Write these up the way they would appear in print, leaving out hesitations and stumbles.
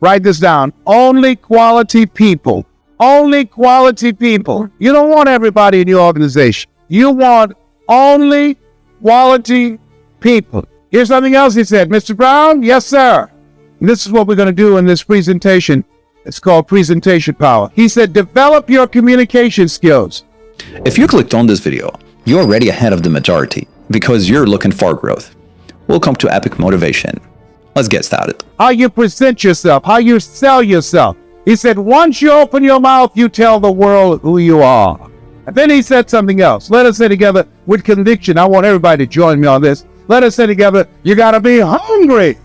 Write this down. Only quality people. Only quality people. You don't want everybody in your organization. You want only quality people. Here's something else he said. Mr. Brown, yes, sir. And this is what we're going to do in this presentation. It's called presentation power. He said, develop your communication skills. If you clicked on this video, you're already ahead of the majority because you're looking for growth. Welcome to Epic Motivation. Let's get started. How you present yourself, how you sell yourself. He said, once you open your mouth, you tell the world who you are. And then he said something else. Let us say together with conviction. I want everybody to join me on this. Let us say together, you got to be hungry.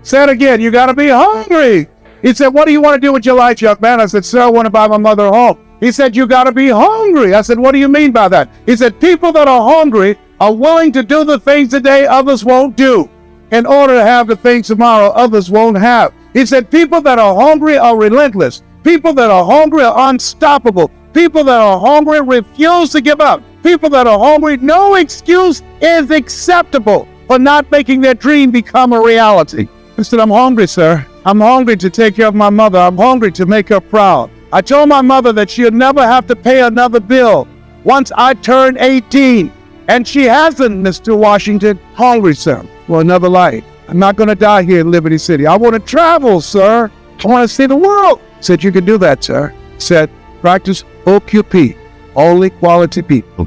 Say it again, you got to be hungry. He said, what do you want to do with your life, young man? I said, sir, I want to buy my mother a home. He said, you got to be hungry. I said, what do you mean by that? He said, people that are hungry are willing to do the things today others won't do in order to have the things tomorrow others won't have. He said, people that are hungry are relentless. People that are hungry are unstoppable. People that are hungry refuse to give up. People that are hungry, no excuse is acceptable for not making their dream become a reality. I said, I'm hungry, sir. I'm hungry to take care of my mother. I'm hungry to make her proud. I told my mother that she'll never have to pay another bill once I turn 18. And she hasn't, Mr. Washington. Hungry, sir, for another life. I'm not going to die here in Liberty City. I want to travel, sir. I want to see the world. I said, you can do that, sir. I said, practice OQP, only quality people.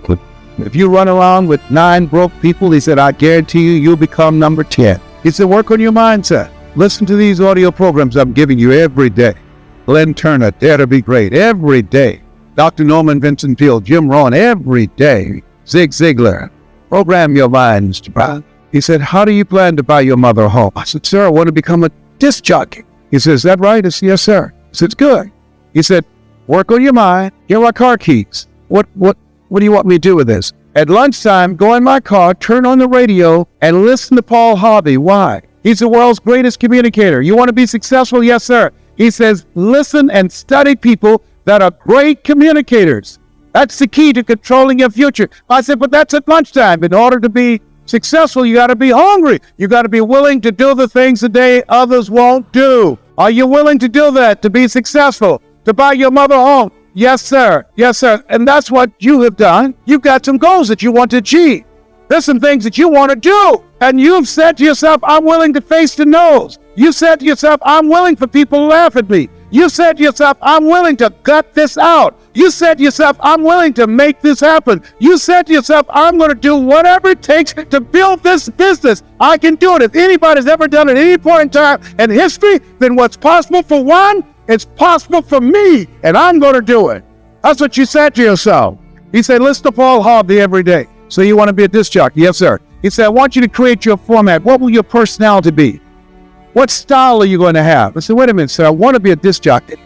If you run around with 9 broke people, he said, I guarantee you, you'll become number 10. He said, work on your mindset. Listen to these audio programs I'm giving you every day. Glenn Turner, Dare to Be Great, every day. Dr. Norman Vincent Peale, Jim Rohn, every day. Zig Ziglar, program your mind, Mr. Brown. He said, how do you plan to buy your mother a home? I said, sir, I want to become a disc jockey. He said, is that right? I said, yes, sir. I said, good. He said, work on your mind. Here are car keys. What do you want me to do with this? At lunchtime, go in my car, turn on the radio, and listen to Paul Harvey. Why? He's the world's greatest communicator. You want to be successful? Yes, sir. He says, listen and study people that are great communicators. That's the key to controlling your future. I said, but that's at lunchtime. In order to be successful, you got to be hungry. You got to be willing to do the things today others won't do. Are you willing to do that to be successful? To buy your mother a home? Yes, sir. Yes, sir. And that's what you have done. You've got some goals that you want to achieve. There's some things that you want to do. And you've said to yourself, I'm willing to face the no's. You said to yourself, I'm willing for people to laugh at me. You said to yourself, I'm willing to gut this out. You said to yourself, I'm willing to make this happen. You said to yourself, I'm going to do whatever it takes to build this business. I can do it. If anybody's ever done it at any point in time in history, then what's possible for one, it's possible for me, and I'm going to do it. That's what you said to yourself. He said, listen to Paul Harvey every day. So you want to be a disc jockey? Yes, sir. He said, I want you to create your format. What will your personality be? What style are you going to have? I said, wait a minute, sir. I want to be a disc jockey,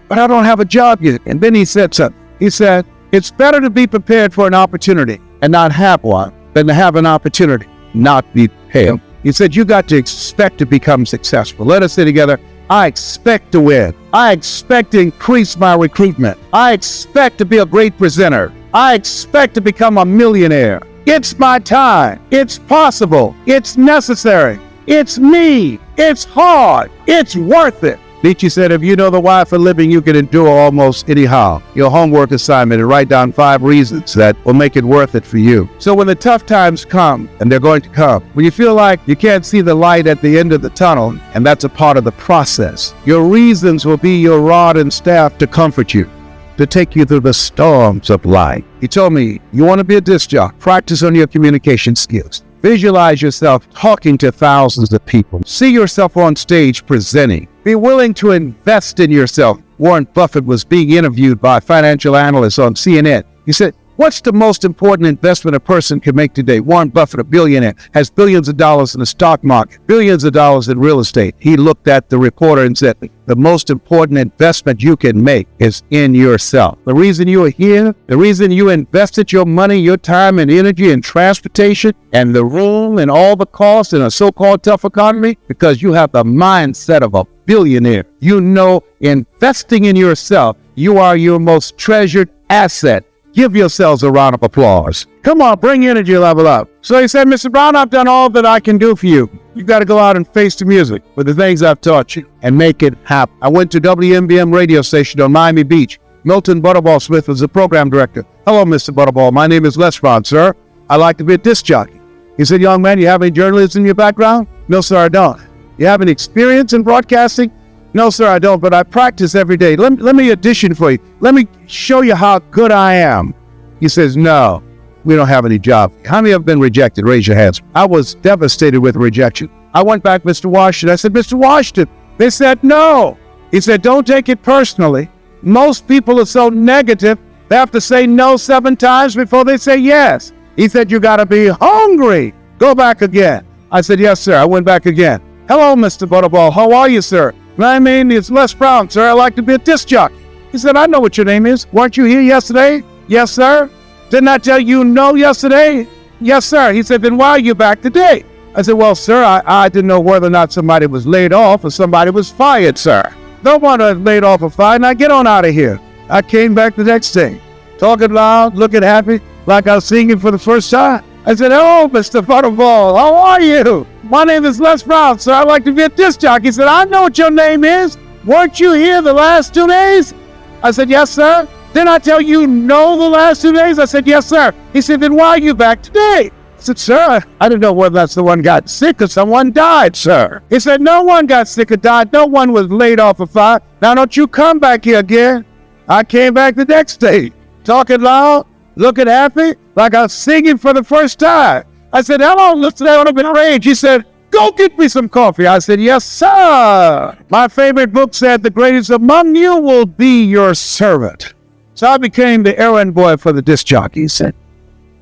but I don't have a job yet. And then he said something. He said, it's better to be prepared for an opportunity and not have one than to have an opportunity, not be prepared. He said, you got to expect to become successful. Let us say together, I expect to win. I expect to increase my recruitment. I expect to be a great presenter. I expect to become a millionaire. It's my time. It's possible. It's necessary. It's me. It's hard. It's worth it. Nietzsche said, if you know the why for living, you can endure almost anyhow. Your homework assignment is write down 5 reasons that will make it worth it for you. So when the tough times come, and they're going to come, when you feel like you can't see the light at the end of the tunnel, and that's a part of the process, your reasons will be your rod and staff to comfort you, to take you through the storms of life. He told me, you want to be a disc jockey, practice on your communication skills. Visualize yourself talking to thousands of people. See yourself on stage presenting. Be willing to invest in yourself. Warren Buffett was being interviewed by financial analysts on CNN. He said, what's the most important investment a person can make today? Warren Buffett, a billionaire, has billions of dollars in the stock market, billions of dollars in real estate. He looked at the reporter and said, the most important investment you can make is in yourself. The reason you are here, the reason you invested your money, your time and energy in transportation and the room and all the costs in a so-called tough economy, because you have the mindset of a billionaire. You know, investing in yourself, you are your most treasured asset. Give yourselves a round of applause. Come on, bring energy level up. So he said, Mr. Brown, I've done all that I can do for you. You've got to go out and face the music with the things I've taught you and make it happen. I went to WMBM radio station on Miami Beach. Milton Butterball Smith was the program director. Hello, Mr. Butterball. My name is Les Brown, sir. I like to be a disc jockey. He said, young man, you have any journalism in your background? No, sir, I don't. You have any experience in broadcasting? No, sir, I don't, but I practice every day. Let me audition for you. Let me show you how good I am. He says, no, we don't have any job. How many have been rejected? Raise your hands. I was devastated with rejection. I went back, Mr. Washington. I said, Mr. Washington. They said, no. He said, don't take it personally. Most people are so negative, they have to say no 7 times before they say yes. He said, you got to be hungry. Go back again. I said, yes, sir. I went back again. Hello, Mr. Butterball. How are you, sir? My name is Les Brown, sir. I like to be a disc jockey. He said, I know what your name is. Weren't you here yesterday? Yes, sir. Didn't I tell you no yesterday? Yes, sir. He said, then why are you back today? I said, well, sir, I didn't know whether or not somebody was laid off or somebody was fired, sir. No one was laid off or fired. Now get on out of here. I came back the next day, talking loud, looking happy, like I was singing for the first time. I said, hello, Mr. Butterball. How are you? My name is Les Brown, sir. I like to be a disc jockey. He said, I know what your name is. Weren't you here the last 2 days? I said, yes, sir. Didn't I tell you no the last 2 days? I said, yes, sir. He said, then why are you back today? I said, sir, I didn't know whether that's the one got sick or someone died, sir. He said, no one got sick or died. No one was laid off or fired. Now don't you come back here again. I came back the next day, talking loud, looking happy, like I was singing for the first time. I said, hello, listen, I want to be rage. He said, go get me some coffee. I said, yes, sir. My favorite book said, the greatest among you will be your servant. So I became the errand boy for the disc jockey. He said,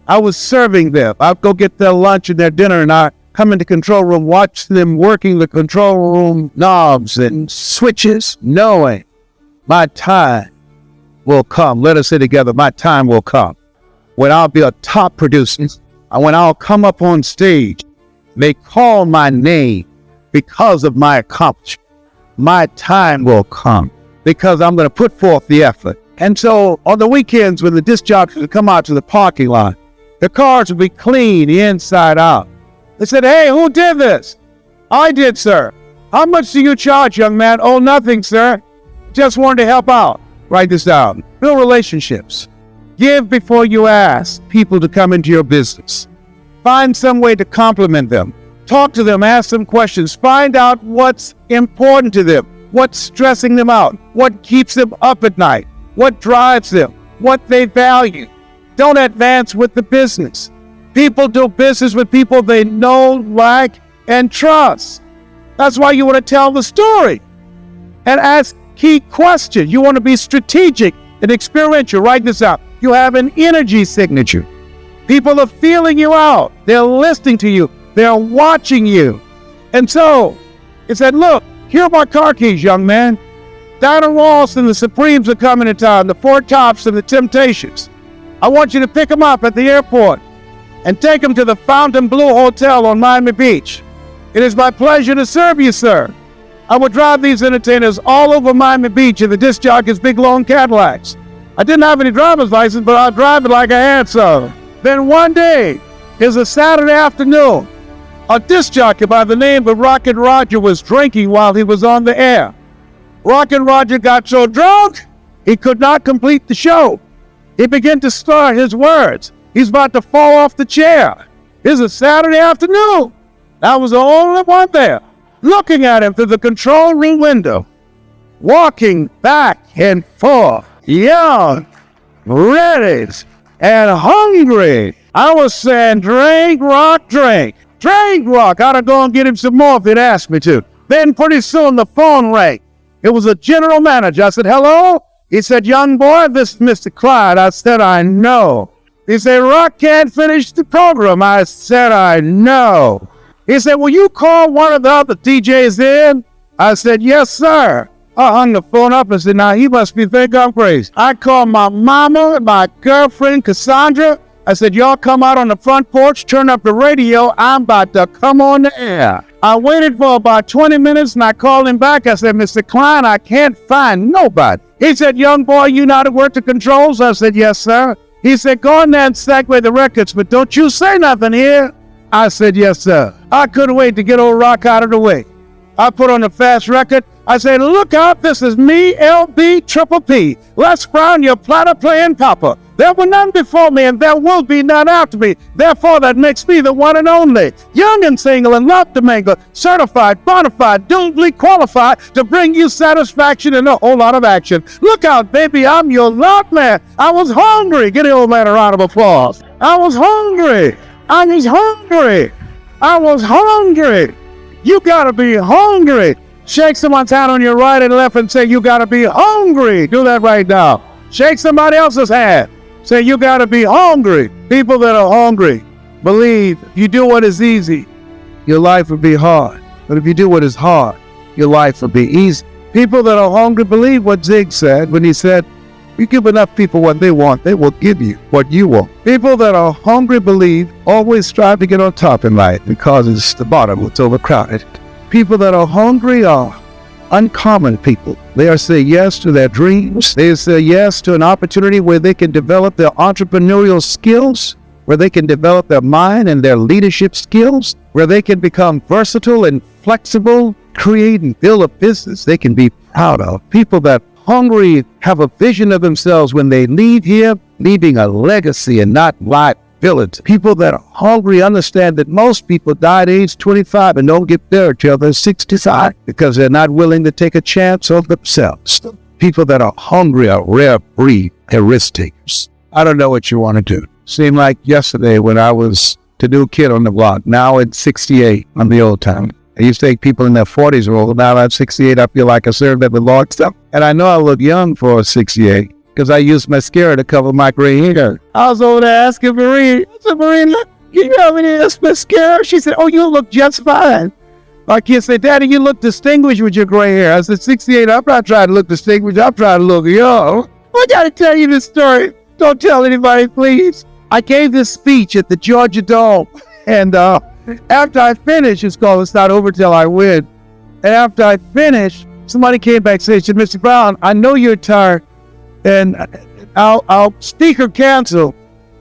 I was serving them. I'd go get their lunch and their dinner, and I'd come in the control room, watch them working the control room knobs and switches, knowing my time will come. Let us say together, my time will come when I'll be a top producer, and when I'll come up on stage, they call my name because of my accomplishment. My time will come because I'm going to put forth the effort. And so on the weekends when the disc jockeys would come out to the parking lot, the cars would be clean inside out. They said, hey, who did this? I did, sir. How much do you charge, young man? Oh, nothing, sir. Just wanted to help out. Write this down. Build relationships. Give before you ask people to come into your business. Find some way to compliment them. Talk to them, ask them questions. Find out what's important to them, what's stressing them out, what keeps them up at night, what drives them, what they value. Don't advance with the business. People do business with people they know, like, and trust. That's why you want to tell the story and ask key questions. You want to be strategic and experiential. Write this out. You have an energy signature. People are feeling you out. They're listening to you. They're watching you. And so it said, look, here are my car keys, young man. Dinah Ross and the Supremes are coming to town, the Four Tops and the Temptations. I want you to pick them up at the airport and take them to the Fontainebleau Hotel on Miami Beach. It is my pleasure to serve you, sir. I would drive these entertainers all over Miami Beach in the disc jockey's big long Cadillacs. I didn't have any driver's license, but I'd drive it like I had some. Then one day, it was a Saturday afternoon, a disc jockey by the name of Rockin' Roger was drinking while he was on the air. Rockin' Roger got so drunk, he could not complete the show. He began to slur his words. He's about to fall off the chair. It's a Saturday afternoon. I was the only one there, looking at him through the control room window, walking back and forth, young, ready, and hungry. I was saying, drink, rock, drink. Drink, rock. I'd go and get him some more if he'd asked me to. Then pretty soon the phone rang. It was a general manager. I said, hello? He said, young boy, this is Mr. Clyde. I said, I know. He said, Rock can't finish the program. I said, I know. He said, will you call one of the other DJs in? I said, yes, sir. I hung the phone up and said, now he must be thinking I'm crazy. I called my mama and my girlfriend, Cassandra. I said, y'all come out on the front porch, turn up the radio. I'm about to come on the air. I waited for about 20 minutes and I called him back. I said, Mr. Klein, I can't find nobody. He said, young boy, you know how to work the controls? I said, yes, sir. He said, go in there and segue the records, but don't you say nothing here. I said, yes, sir. I couldn't wait to get old Rock out of the way. I put on the fast record. I said, look out, this is me, LB Triple P. Les Brown, your platter playing papa. There were none before me, and there will be none after me. Therefore, that makes me the one and only. Young and single and love to mingle. Certified, bona fide, duly qualified to bring you satisfaction and a whole lot of action. Look out, baby, I'm your love man. I was hungry. Give the old man a round of applause. I was hungry. I was hungry. I was hungry. You gotta be hungry. Shake someone's hand on your right and left and say, you gotta be hungry. Do that right now. Shake somebody else's hand. Say, you gotta be hungry. People that are hungry believe if you do what is easy, your life will be hard. But if you do what is hard, your life will be easy. People that are hungry believe what Zig said when he said, you give enough people what they want, they will give you what you want. People that are hungry believe always strive to get on top in life because it's the bottom, it's overcrowded. People that are hungry are uncommon people. They are say yes to their dreams. They say yes to an opportunity where they can develop their entrepreneurial skills, where they can develop their mind and their leadership skills, where they can become versatile and flexible, create and build a business they can be proud of. People that hungry have a vision of themselves when they leave here, leaving a legacy and not liability. People that are hungry understand that most people die at age 25 and don't get there until they're 65 because they're not willing to take a chance on themselves. People that are hungry are rare breed. They're risk takers. I don't know what you want to do. Seemed like yesterday when I was the new kid on the block. Now at 68, I'm the old time. I used to think people in their 40s were old. Now I'm 68, I feel like I served them with long stuff. And I know I look young for 68 because I used mascara to cover my gray hair. I was over there asking Marie, I said, Marie, look, can you have any of this mascara? She said, oh, you look just fine. My kids said, Daddy, you look distinguished with your gray hair. I said, 68, I'm not trying to look distinguished. I'm trying to look young. I got to tell you this story. Don't tell anybody, please. I gave this speech at the Georgia Dome. And after I finished, it's called It's Not Over Till I Win. And after I finished, somebody came back and said, Mr. Brown, I know you're tired. And our speaker canceled.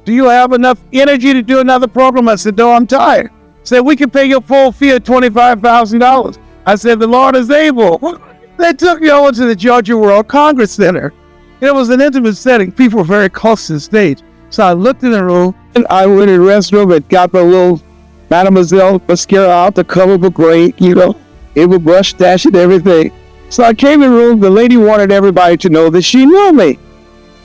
Do you have enough energy to do another program? I said, no, I'm tired. Said, we can pay your full fee of $25,000. I said, the Lord is able. They took me over to the Georgia World Congress Center. It was an intimate setting. People were very close to the stage. So I looked in the room, and I went in the restroom and got my little Mademoiselle mascara out to cover the gray, it would brush, dash, and everything. So I came in the room. The lady wanted everybody to know that she knew me.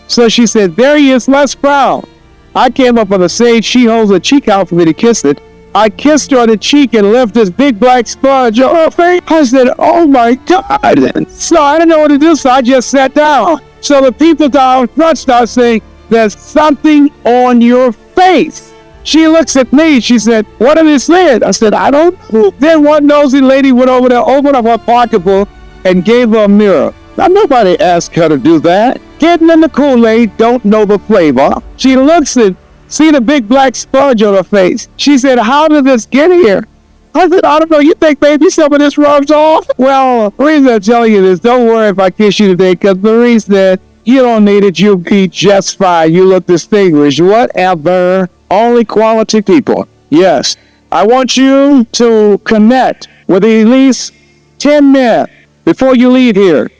So she said, there he is, Les Brown. I came up on the stage. She holds her cheek out for me to kiss it. I kissed her on the cheek and left this big black sponge on her face. I said, oh my God. So I didn't know what to do, so I just sat down. So the people down front start saying, there's something on your face. She looks at me. She said, what are they saying? I said, I don't know. Then one nosy lady went over there, opened up her pocketbook, and gave her a mirror. Now, nobody asked her to do that. Getting in the Kool-Aid, don't know the flavor. She looks and see the big black sponge on her face. She said, how did this get here? I said, I don't know. You think maybe some of this rubs off? Well, the reason I'm telling you this, don't worry if I kiss you today, because Marie said, you don't need it. You'll be just fine. You look distinguished. Whatever. Only quality people. Yes. I want you to connect with at least 10 men before you leave here.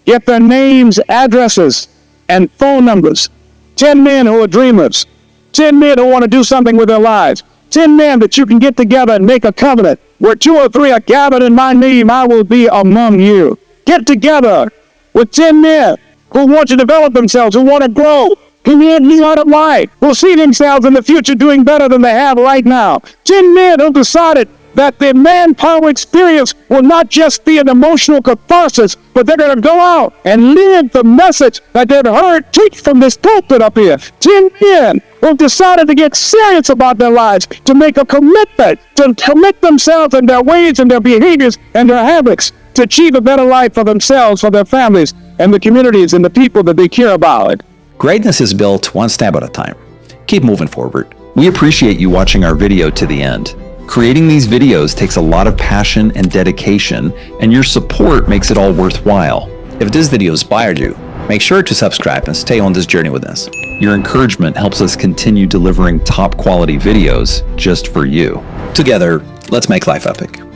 Get their names, addresses, and phone numbers. 10 men who are dreamers. 10 men who want to do something with their lives. 10 men that you can get together and make a covenant. Where 2 or 3 are gathered in my name, I will be among you. Get together with 10 men who want to develop themselves, who want to grow, who want new out of life, who see themselves in the future doing better than they have right now. 10 men who decided that their manpower experience will not just be an emotional catharsis, but they're going to go out and live the message that they've heard teach from this pulpit up here. 10 men who've decided to get serious about their lives, to make a commitment, to commit themselves and their ways and their behaviors and their habits to achieve a better life for themselves, for their families, and the communities and the people that they care about. Greatness is built one step at a time. Keep moving forward. We appreciate you watching our video to the end. Creating these videos takes a lot of passion and dedication, and your support makes it all worthwhile. If this video inspired you, Make sure to subscribe and stay on this journey with us. Your encouragement helps us continue delivering top quality videos just for you. Together, let's make life epic.